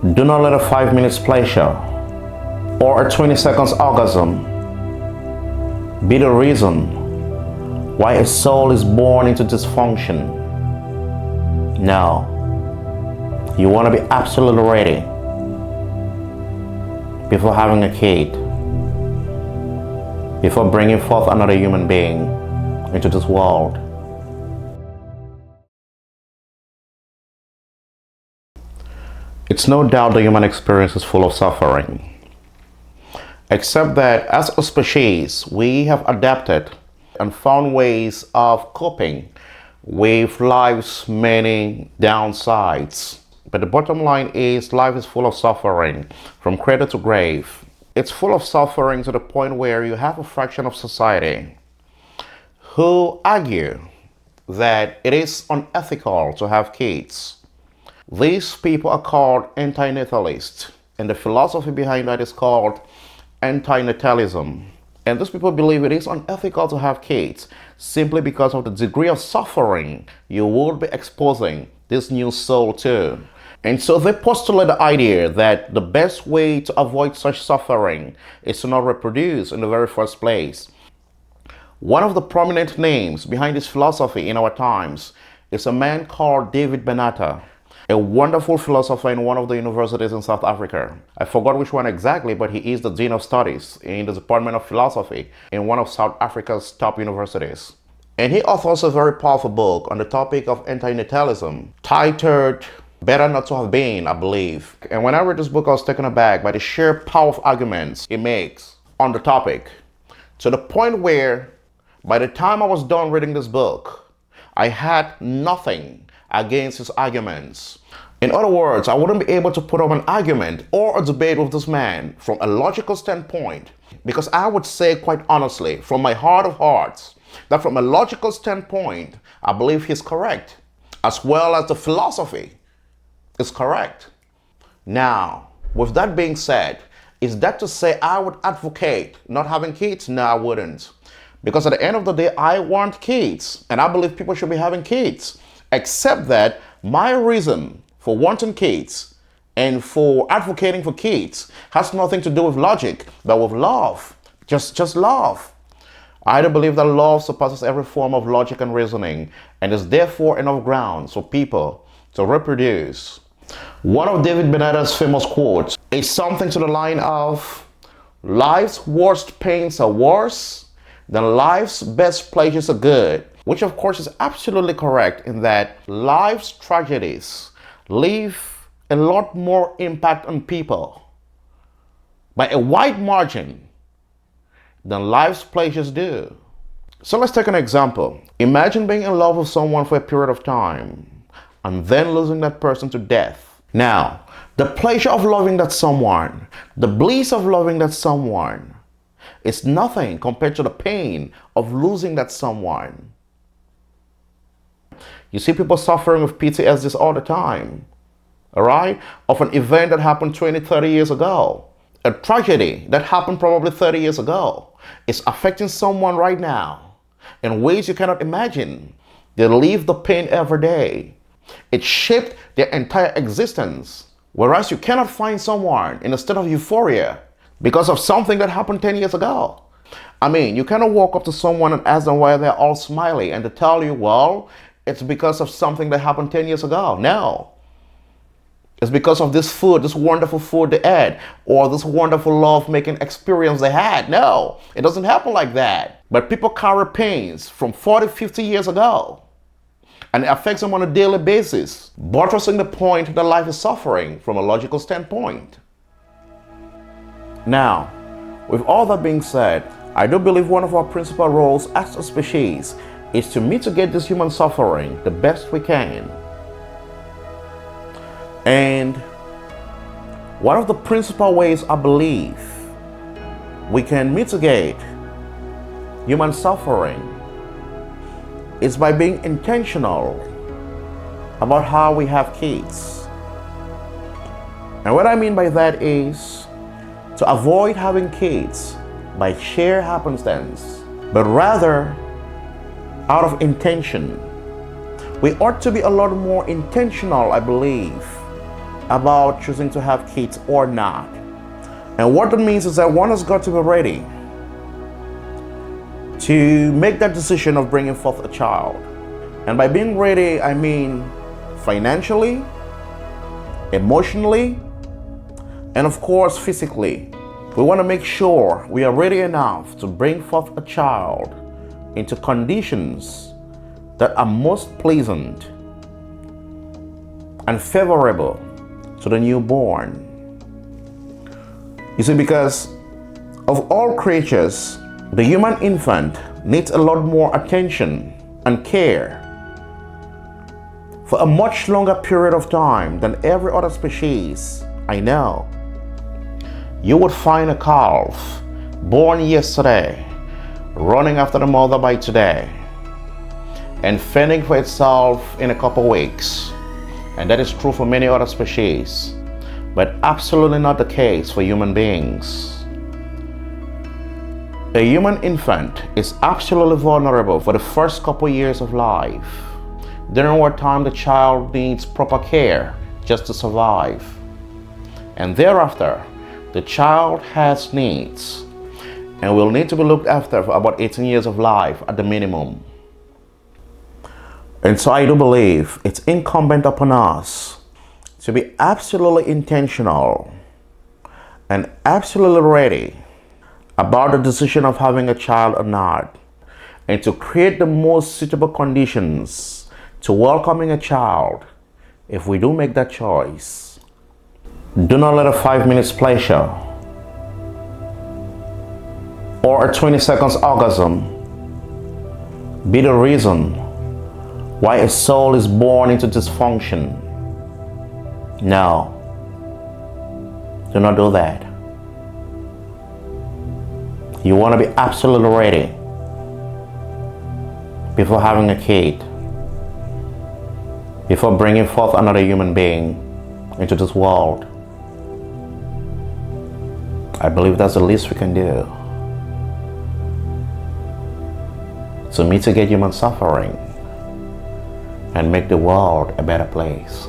Do not let a 5 minutes pleasure or a 20 seconds orgasm be the reason why a soul is born into dysfunction. No. You want to be absolutely ready before having a kid, before bringing forth another human being into this world. It's no doubt the human experience is full of suffering, except that as a species, we have adapted and found ways of coping with life's many downsides. But the bottom line is life is full of suffering from cradle to grave. It's full of suffering to the point where you have a fraction of society who argue that it is unethical to have kids. These people are called antinatalists, and the philosophy behind that is called Antinatalism. And those people believe it is unethical to have kids simply because of the degree of suffering you would be exposing this new soul to. And so they postulate the idea that the best way to avoid such suffering is to not reproduce in the very first place. One of the prominent names behind this philosophy in our times is a man called Benatar, a wonderful philosopher in one of the universities in South Africa. I forgot which one exactly, but he is the Dean of Studies in the Department of Philosophy in one of South Africa's top universities. And he authors a very powerful book on the topic of antinatalism titled Better Not to Have Been, I believe. And when I read this book, I was taken aback by the sheer power of arguments it makes on the topic, to the point where by the time I was done reading this book, I had nothing against his arguments. In other words, I wouldn't be able to put up an argument or a debate with this man from a logical standpoint, because I would say quite honestly, from my heart of hearts, that from a logical standpoint, I believe he's correct, as well as the philosophy is correct. Now, with that being said, is that to say I would advocate not having kids? No, I wouldn't. Because at the end of the day, I want kids, and I believe people should be having kids. Except that my reason for wanting kids and for advocating for kids has nothing to do with logic, but with love. Just love. I do believe that love surpasses every form of logic and reasoning, and is therefore enough grounds for people to reproduce. One of David Benatar's famous quotes is something to the line of, "Life's worst pains are worse than life's best pleasures are good," which of course is absolutely correct in that life's tragedies leave a lot more impact on people by a wide margin than life's pleasures do. So let's take an example. Imagine being in love with someone for a period of time and then losing that person to death. Now, the pleasure of loving that someone, the bliss of loving that someone, is nothing compared to the pain of losing that someone. You see people suffering with PTSD all the time, all right? Of an event that happened 20, 30 years ago. A tragedy that happened probably 30 years ago is affecting someone right now in ways you cannot imagine. They live the pain every day. It shaped their entire existence. Whereas you cannot find someone in a state of euphoria because of something that happened 10 years ago. I mean, you cannot walk up to someone and ask them why they're all smiley and they tell you, well, it's because of something that happened 10 years ago. No. It's because of this food, this wonderful food they had, or this wonderful love-making experience they had. No, it doesn't happen like that. But people carry pains from 40, 50 years ago, and it affects them on a daily basis, buttressing the point that life is suffering from a logical standpoint. Now, with all that being said, I do believe one of our principal roles as a species is to mitigate this human suffering the best we can. And one of the principal ways I believe we can mitigate human suffering is by being intentional about how we have kids. And what I mean by that is to avoid having kids by sheer happenstance, but rather out of intention. We ought to be a lot more intentional, I believe, about choosing to have kids or not. And what that means is that one has got to be ready to make that decision of bringing forth a child. And by being ready, I mean financially, emotionally, and of course physically. We want to make sure we are ready enough to bring forth a child into conditions that are most pleasant and favorable to the newborn. You see, because of all creatures, the human infant needs a lot more attention and care for a much longer period of time than every other species I know. You would find a calf born yesterday running after the mother by today and fending for itself in a couple weeks. And that is true for many other species, but absolutely not the case for human beings. A human infant is absolutely vulnerable for the first couple years of life, during what time the child needs proper care just to survive. And thereafter, the child has needs and will need to be looked after for about 18 years of life at the minimum. And so I do believe it's incumbent upon us to be absolutely intentional and absolutely ready about the decision of having a child or not, and to create the most suitable conditions to welcoming a child if we do make that choice. Do not let a 5 minutes pleasure or a 20 seconds orgasm be the reason why a soul is born into dysfunction. No, do not do that. You want to be absolutely ready before having a kid, before bringing forth another human being into this world. I believe that's the least we can do to mitigate human suffering and make the world a better place.